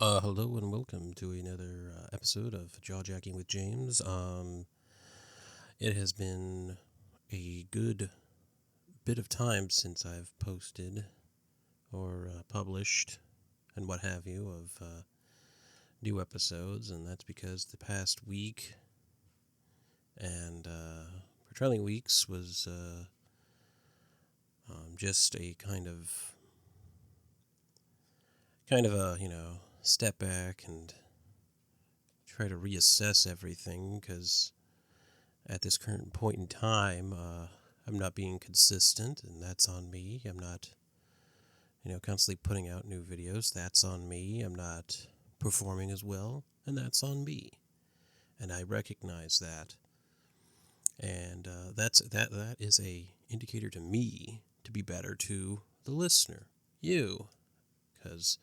Hello and welcome to another episode of Jawjacking with James. It has been a good bit of time since I've posted or published and what have you of new episodes, and that's because the past week and for trailing weeks was just a kind of a step back and try to reassess everything because at this current point in time, I'm not being consistent, and that's on me. I'm not, constantly putting out new videos. That's on me. I'm not performing as well, and that's on me. And I recognize that, and that is a indicator to me to be better to the listener, you, because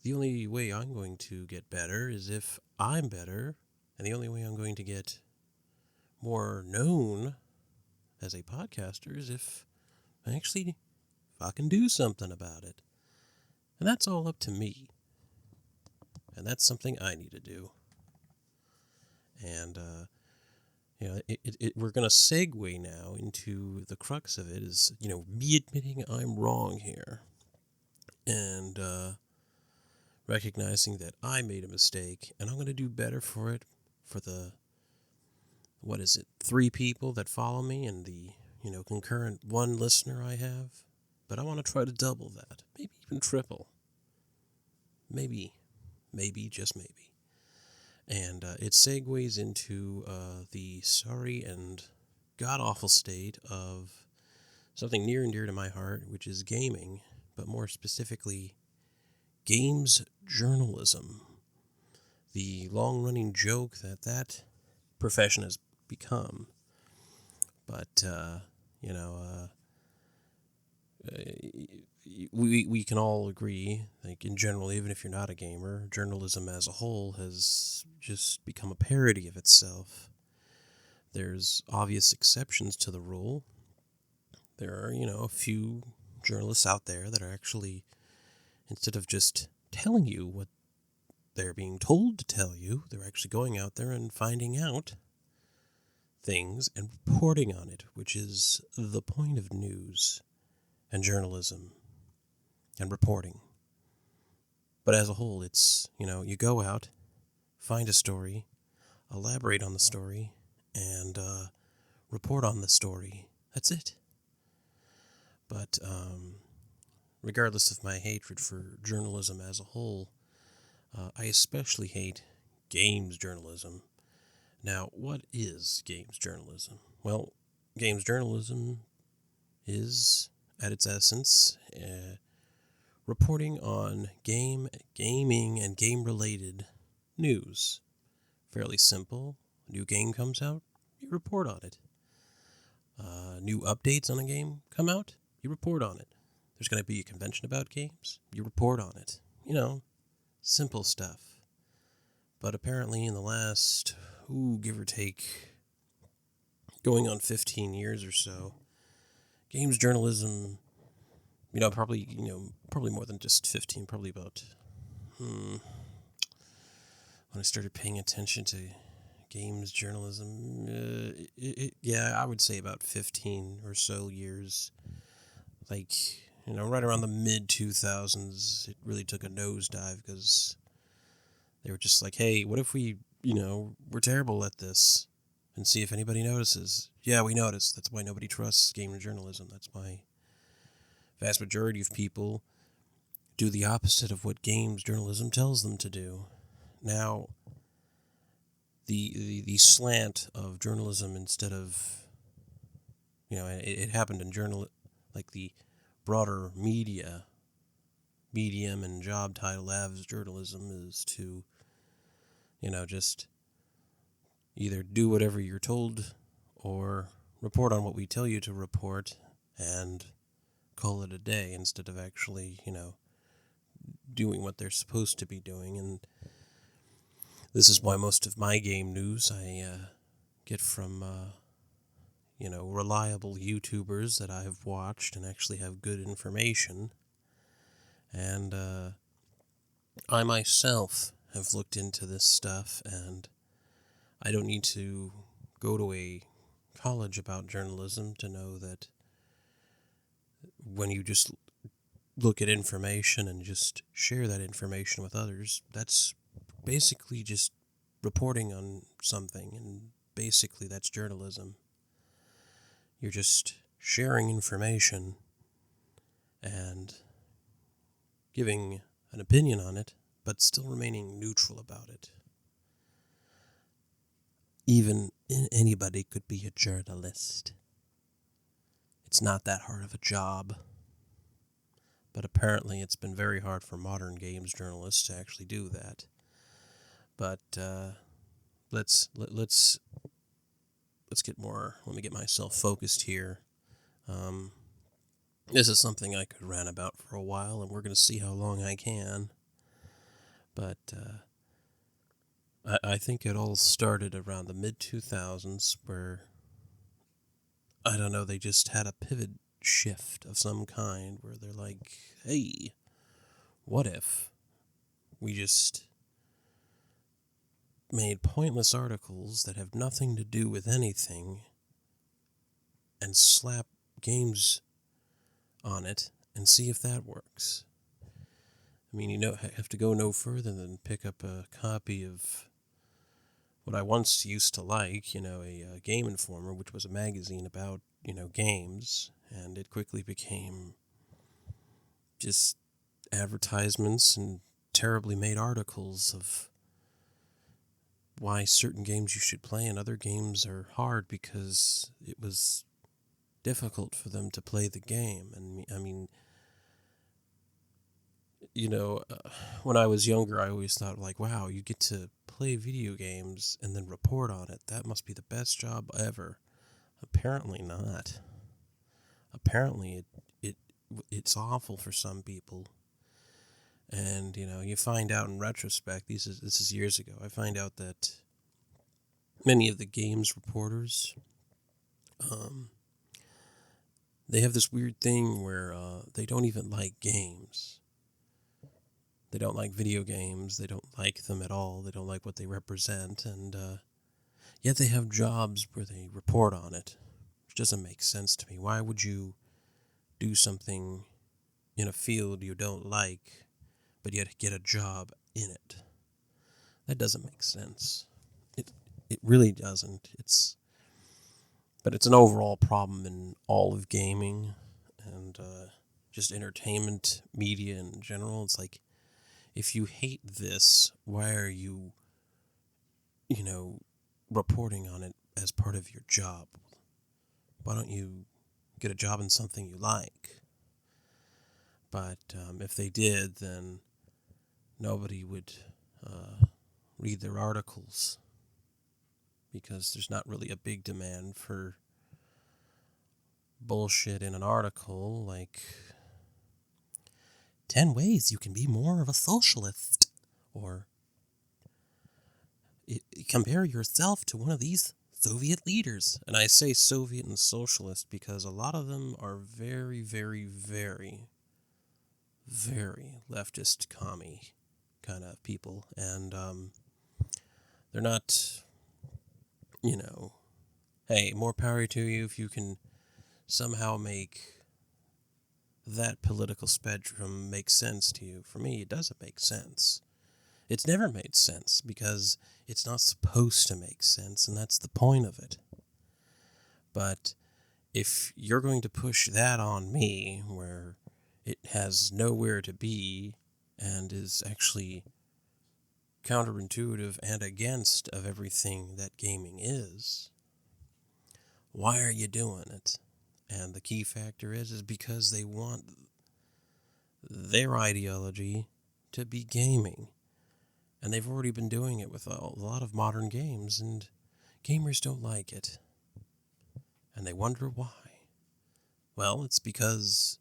the only way I'm going to get better is if I'm better, and the only way I'm going to get more known as a podcaster is if I actually fucking do something about it. And that's all up to me. And that's something I need to do. And, we're going to segue now into the crux of it is, me admitting I'm wrong here. And recognizing that I made a mistake and I'm going to do better for it for the, 3 people that follow me and the, concurrent 1 listener I have. But I want to try to double that, maybe even triple. Maybe, just maybe. And it segues into the sorry and god-awful state of something near and dear to my heart, which is gaming, but more specifically, games journalism. The long-running joke that profession has become. But, we can all agree, like in general, even if you're not a gamer, journalism as a whole has just become a parody of itself. There's obvious exceptions to the rule. There are, a few journalists out there that are actually, instead of just telling you what they're being told to tell you, they're actually going out there and finding out things and reporting on it, which is the point of news and journalism and reporting. But as a whole, it's, you go out, find a story, elaborate on the story, and report on the story. That's it. But regardless of my hatred for journalism as a whole, I especially hate games journalism. Now, what is games journalism? Well, games journalism is, at its essence, reporting on gaming, and game-related news. Fairly simple. A new game comes out, you report on it. New updates on a game come out, you report on it. There's going to be a convention about games, you report on it. Simple stuff. But apparently in the last, give or take, going on 15 years or so, games journalism, probably more than just 15, probably about, when I started paying attention to games journalism, I would say about 15 or so years. Like, right around the mid-2000s, it really took a nosedive because they were just like, hey, what if we, we're terrible at this and see if anybody notices? Yeah, we notice. That's why nobody trusts game journalism. That's why vast majority of people do the opposite of what games journalism tells them to do. Now, the slant of journalism instead of, it happened in like the broader medium and job title as journalism is to, just either do whatever you're told or report on what we tell you to report and call it a day instead of actually, doing what they're supposed to be doing. And this is why most of my game news I get from, reliable YouTubers that I've watched and actually have good information. And I myself have looked into this stuff, and I don't need to go to a college about journalism to know that when you just look at information and just share that information with others, that's basically just reporting on something, and basically that's journalism. You're just sharing information and giving an opinion on it, but still remaining neutral about it. Even anybody could be a journalist. It's not that hard of a job. But apparently it's been very hard for modern games journalists to actually do that. But let's get more. Let me get myself focused here. This is something I could rant about for a while, and we're going to see how long I can. But I think it all started around the mid-2000s, where, I don't know, they just had a pivot shift of some kind, where they're like, hey, what if we just made pointless articles that have nothing to do with anything and slap games on it and see if that works? I mean, have to go no further than pick up a copy of what I once used to like, a Game Informer, which was a magazine about, games, and it quickly became just advertisements and terribly made articles of why certain games you should play and other games are hard because it was difficult for them to play the game. And I mean, when I was younger, I always thought, like, wow, you get to play video games and then report on it. That must be the best job ever. Apparently not. Apparently it's awful for some people. And, you find out in retrospect, this is years ago, I find out that many of the games reporters, they have this weird thing where they don't even like games. They don't like video games. They don't like them at all. They don't like what they represent. And yet they have jobs where they report on it, which doesn't make sense to me. Why would you do something in a field you don't like, but yet get a job in it? That doesn't make sense. It really doesn't. But it's an overall problem in all of gaming and just entertainment media in general. It's like, if you hate this, why are you, reporting on it as part of your job? Why don't you get a job in something you like? But if they did, then nobody would read their articles, because there's not really a big demand for bullshit in an article like 10 ways you can be more of a socialist, or compare yourself to one of these Soviet leaders. And I say Soviet and socialist because a lot of them are very, very, very, very leftist commie kind of people. And they're not, hey, more power to you if you can somehow make that political spectrum make sense to you. For me, it doesn't make sense. It's never made sense because it's not supposed to make sense, and that's the point of it. But if you're going to push that on me where it has nowhere to be and is actually counterintuitive and against of everything that gaming is, why are you doing it? And the key factor is because they want their ideology to be gaming. And they've already been doing it with a lot of modern games, and gamers don't like it. And they wonder why. Well, it's because,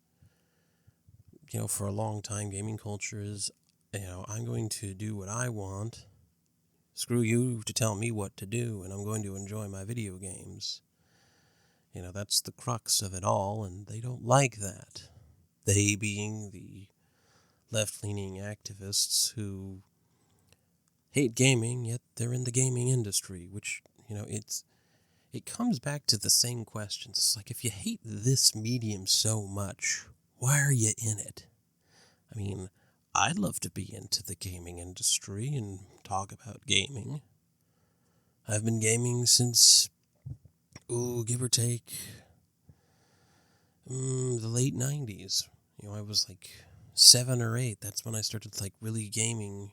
for a long time, gaming culture is, I'm going to do what I want. Screw you to tell me what to do, and I'm going to enjoy my video games. That's the crux of it all, and they don't like that. They being the left-leaning activists who hate gaming, yet they're in the gaming industry, which, it comes back to the same questions. It's like, if you hate this medium so much, why are you in it? I mean, I'd love to be into the gaming industry and talk about gaming. I've been gaming since, give or take, the late 90s. I was like 7 or 8. That's when I started like really gaming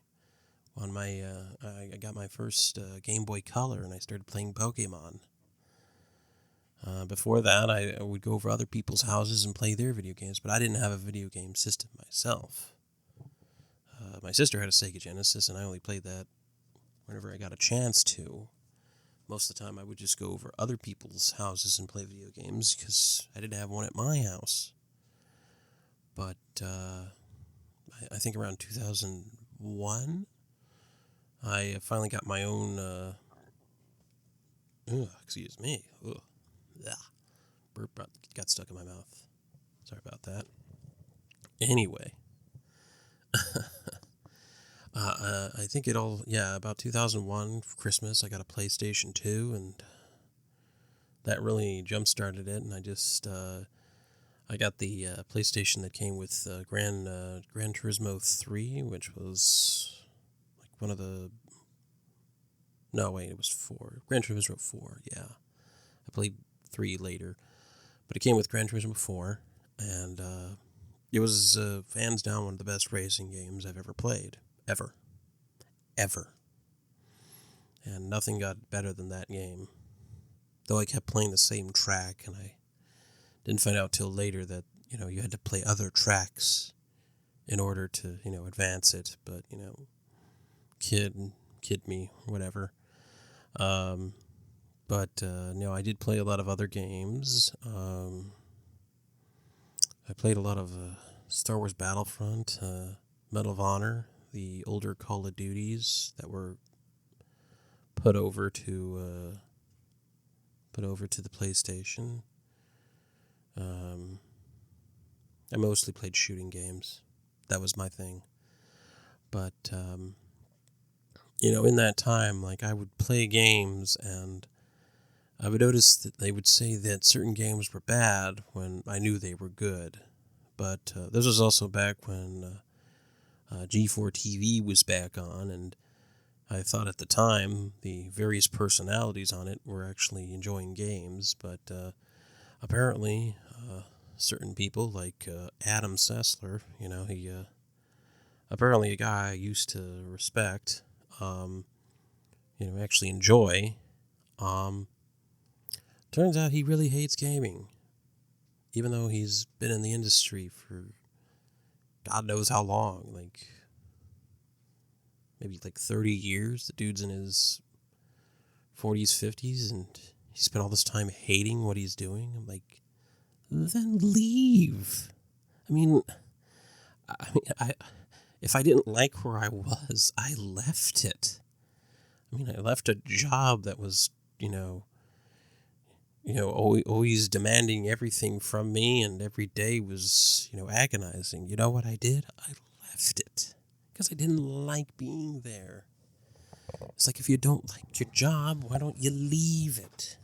on my, I got my first Game Boy Color and I started playing Pokemon. Before that, I would go over other people's houses and play their video games, but I didn't have a video game system myself. My sister had a Sega Genesis, and I only played that whenever I got a chance to. Most of the time, I would just go over other people's houses and play video games, because I didn't have one at my house. But I think around 2001, I finally got my own... excuse me. Ugh. Burp got stuck in my mouth. Sorry about that. Anyway. I think about 2001 for Christmas, I got a PlayStation 2, and that really jump-started it, and I got the PlayStation that came with Gran Turismo 3, which was like one of the... No, wait, it was 4. Gran Turismo 4, yeah. I played 3 later, but it came with Gran Turismo 4, and it was hands down one of the best racing games I've ever played. Ever. And nothing got better than that game. Though I kept playing the same track, and I didn't find out till later that, you had to play other tracks in order to, advance it. But, kid me, whatever. But I did play a lot of other games. I played a lot of Star Wars Battlefront, Medal of Honor, the older Call of Duties that were put over to the PlayStation. I mostly played shooting games. That was my thing. But in that time, like, I would play games, and I would notice that they would say that certain games were bad when I knew they were good. But this was also back when G4 TV was back on, and I thought at the time the various personalities on it were actually enjoying games, but apparently certain people like Adam Sessler, he apparently a guy I used to respect, actually enjoy, turns out he really hates gaming, even though he's been in the industry for God knows how long, like maybe like 30 years. The dude's in his 40s, 50s, and he spent all this time hating what he's doing. I'm like, then leave. I if I didn't like where I was, I left it. I left a job that was, always demanding everything from me, and every day was, agonizing. You know what I did? I left it because I didn't like being there. It's like, if you don't like your job, why don't you leave it?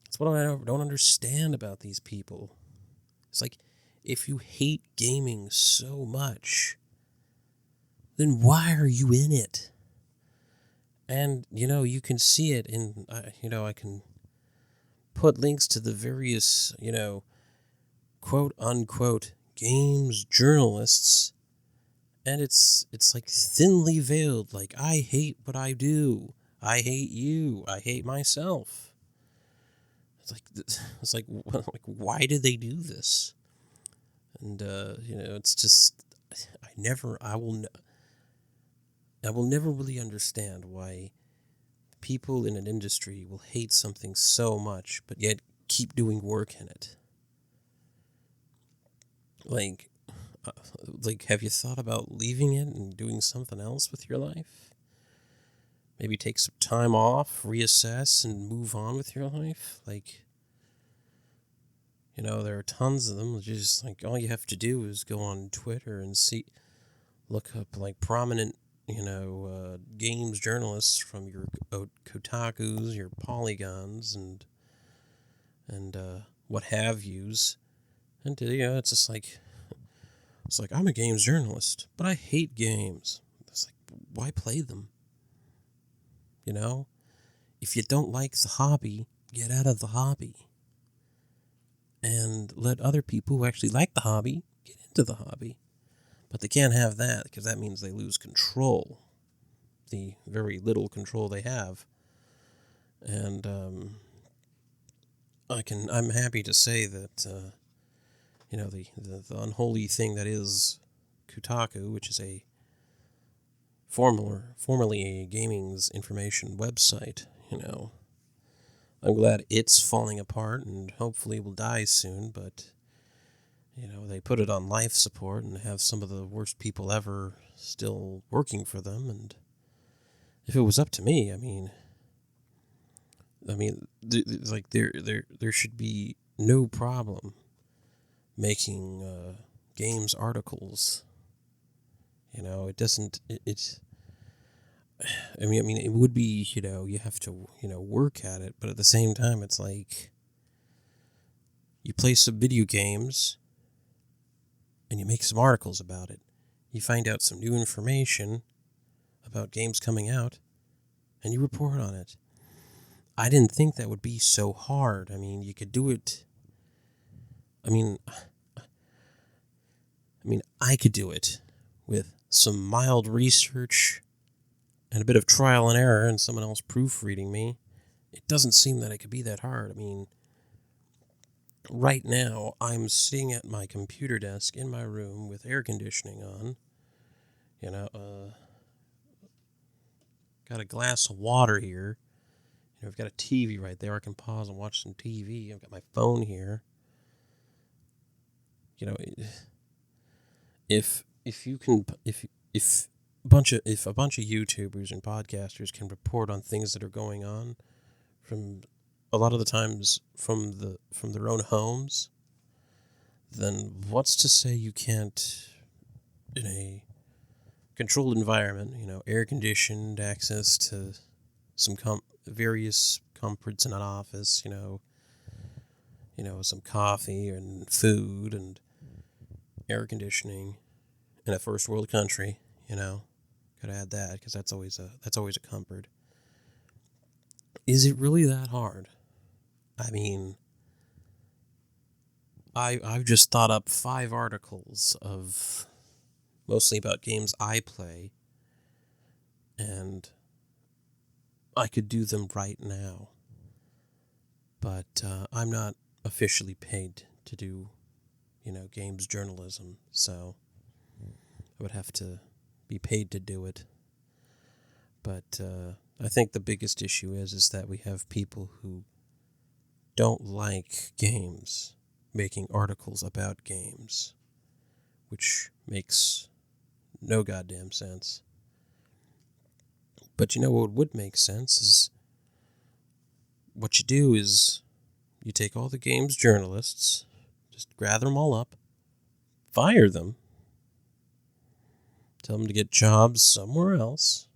That's what I don't understand about these people. It's like, if you hate gaming so much, then why are you in it? And, you can see it in, I can put links to the various, quote unquote games journalists, and it's like thinly veiled, like, I hate what I do, I hate you, I hate myself. It's like why do they do this? And it's just, I will never really understand why people in an industry will hate something so much, but yet keep doing work in it. Like, have you thought about leaving it and doing something else with your life? Maybe take some time off, reassess, and move on with your life? Like, There are tons of them. It's just like all you have to do is go on Twitter and look up like prominent, games journalists from your Kotakus, your Polygons, and what have yous, and it's like I'm a games journalist, but I hate games. It's like, why play them? If you don't like the hobby, get out of the hobby. And let other people who actually like the hobby get into the hobby. But they can't have that because that means they lose control. The very little control they have. And I'm happy to say that, the unholy thing that is Kotaku, which is formerly a gaming's information website, I'm glad it's falling apart and hopefully will die soon, but, they put it on life support and have some of the worst people ever still working for them, and if it was up to me, there should be no problem making games articles. It doesn't, it would be, you have to, work at it, but at the same time, it's like you play some video games and you make some articles about it. You find out some new information about games coming out and you report on it. I didn't think that would be so hard. You could do it. I could do it with some mild research and a bit of trial and error and someone else proofreading me. It doesn't seem that it could be that hard. Right now, I'm sitting at my computer desk in my room with air conditioning on. Got a glass of water here. I've got a TV right there. I can pause and watch some TV. I've got my phone here. If a bunch of YouTubers and podcasters can report on things that are going on from a lot of the times from their own homes, then what's to say you can't in a controlled environment, air conditioned, access to some various comforts in an office, some coffee and food and air conditioning in a first world country, gotta add that because that's always a comfort. Is it really that hard? I've just thought up 5 articles of mostly about games I play, and I could do them right now, but I'm not officially paid to do, games journalism, so I would have to be paid to do it. But I think the biggest issue is that we have people who don't like games making articles about games, which makes no goddamn sense. But what would make sense is what you do is you take all the games journalists, just gather them all up, fire them, tell them to get jobs somewhere else,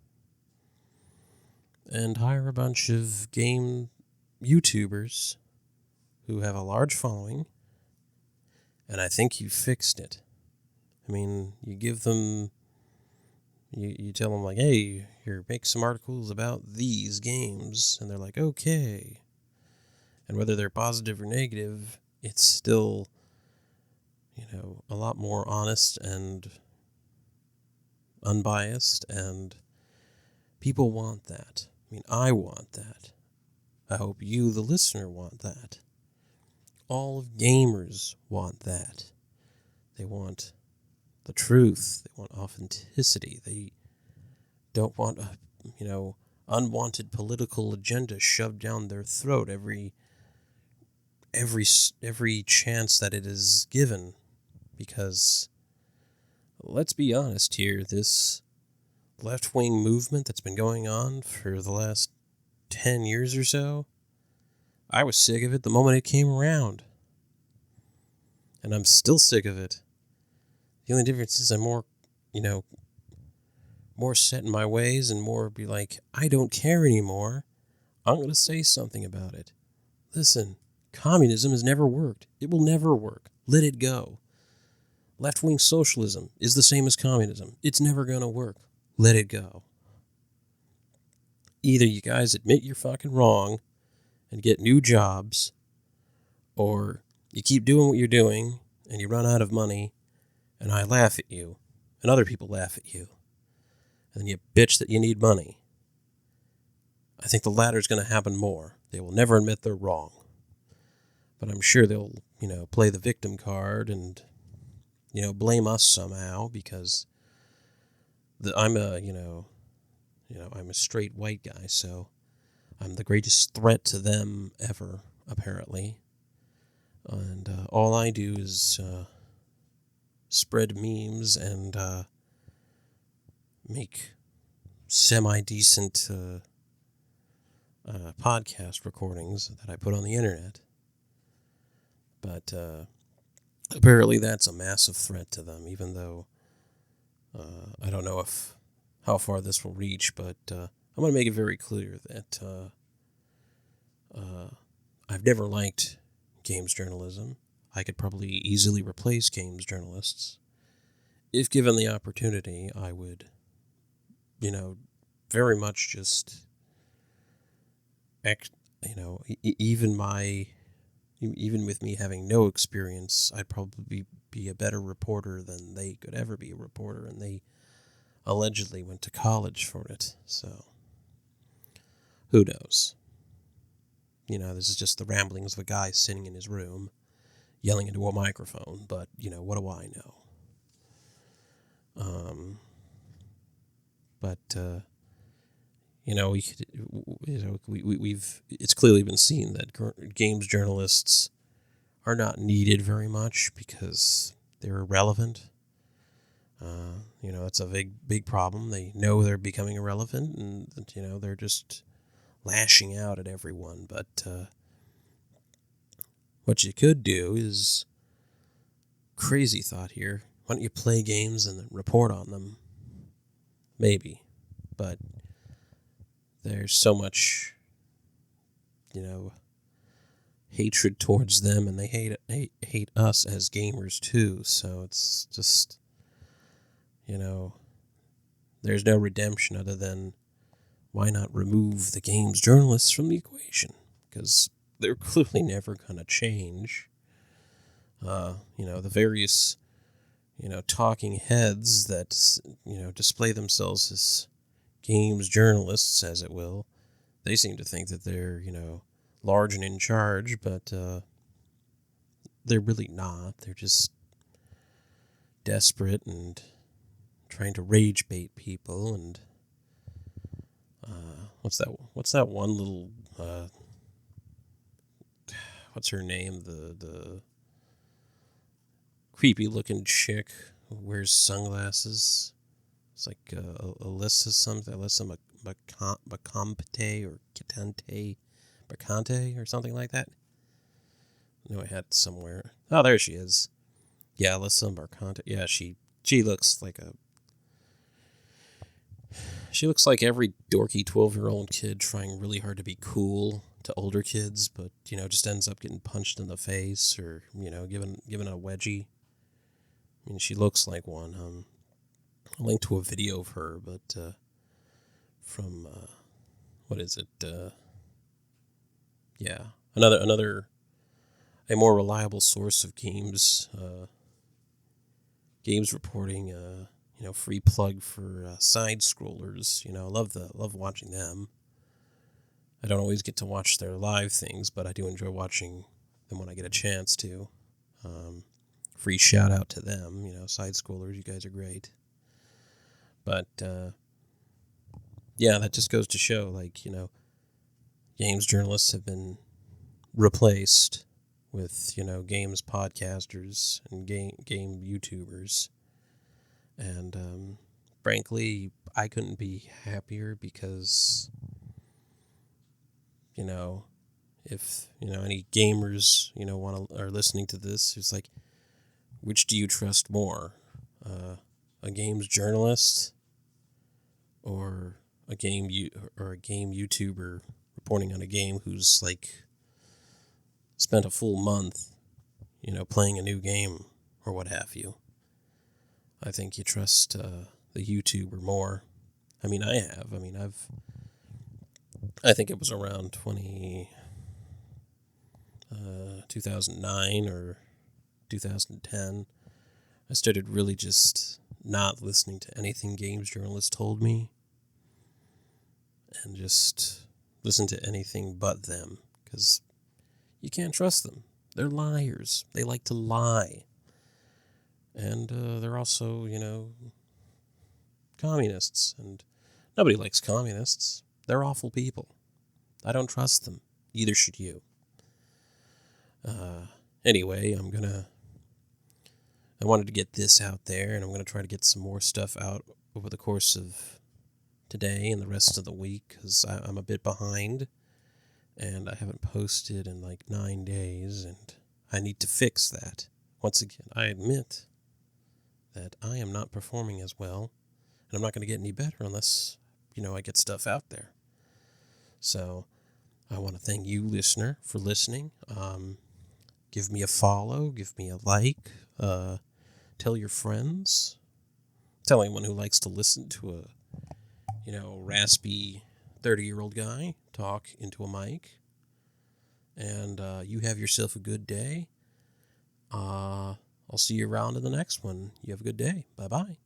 and hire a bunch of game YouTubers who have a large following, and I think you fixed it. You give them, you tell them like, hey, here, make some articles about these games, and they're like, okay. And whether they're positive or negative, it's still, a lot more honest and unbiased, and people want that. I want that. I hope you, the listener, want that. All of gamers want that. They want the truth. They want authenticity. They don't want unwanted political agenda shoved down their throat every chance that it is given. Because let's be honest here, this left-wing movement that's been going on for the last 10 years or so, I was sick of it the moment it came around. And I'm still sick of it. The only difference is I'm more, you know, more set in my ways and more be like, I don't care anymore. I'm going to say something about it. Listen, communism has never worked. It will never work. Let it go. Left-wing socialism is the same as communism. It's never going to work. Let it go. Either you guys admit you're fucking wrong and get new jobs, or you keep doing what you're doing and you run out of money and I laugh at you and other people laugh at you and then you bitch that you need money. I think the latter is going to happen more. They will never admit they're wrong. But I'm sure they'll, play the victim card and, blame us somehow because I'm I'm a straight white guy, so I'm the greatest threat to them ever, apparently. And all I do is spread memes and make semi-decent podcast recordings that I put on the internet. But apparently that's a massive threat to them, even though I don't know how far this will reach, but I'm going to make it very clear that I've never liked games journalism. I could probably easily replace games journalists. If given the opportunity, I would, very much just act, even with me having no experience, I'd probably be a better reporter than they could ever be a reporter, and they allegedly went to college for it, so who knows? This is just the ramblings of a guy sitting in his room, yelling into a microphone, but, what do I know? We've it's clearly been seen that games journalists are not needed very much because they're irrelevant. It's a big problem. They know they're becoming irrelevant, and they're just lashing out at everyone. But what you could do is, crazy thought here, why don't you play games and then report on them? Maybe, but there's so much, hatred towards them, and they hate us as gamers too. So it's just, there's no redemption other than why not remove the games journalists from the equation? Because they're clearly never going to change. The various, talking heads that, display themselves as games journalists, as it will, they seem to think that they're, large and in charge, but they're really not. They're just desperate and trying to rage bait people. And what's that one little what's her name, the creepy looking chick who wears sunglasses? It's like Alyssa something, Alyssa Bacompte or Bacante or something like that. I knew I had it somewhere. Oh, there she is. Yeah, Alyssa Bacante. Yeah, she looks like every dorky 12-year-old kid trying really hard to be cool to older kids, but just ends up getting punched in the face or given a wedgie. I mean, she looks like one. I'll link to a video of her, but from what is it? Yeah, another a more reliable source of games reporting. Free plug for side scrollers. I love watching them. I don't always get to watch their live things, but I do enjoy watching them when I get a chance to. Free shout out to them. Side scrollers, you guys are great. But yeah, that just goes to show, games journalists have been replaced with, games podcasters and game YouTubers. And frankly, I couldn't be happier because, if, any gamers, are listening to this, it's like, which do you trust more? A games journalist or a game YouTuber reporting on a game who's like spent a full month, playing a new game or what have you? I think you trust the YouTuber more. I mean, I have. I mean, I think it was around 2009 or 2010. I started really just not listening to anything games journalists told me and just listen to anything but them, because you can't trust them. They're liars. They like to lie. And they're also, communists. And nobody likes communists. They're awful people. I don't trust them. Neither should you. Anyway, I wanted to get this out there, and I'm going to try to get some more stuff out over the course of today and the rest of the week, because I'm a bit behind, and I haven't posted in like 9 days, and I need to fix that. Once again, I admit that I am not performing as well, and I'm not going to get any better unless, I get stuff out there. So, I want to thank you, listener, for listening. Give me a follow, give me a like, tell your friends, tell anyone who likes to listen to a, raspy 30-year-old guy talk into a mic. And you have yourself a good day. I'll see you around in the next one. You have a good day. Bye-bye.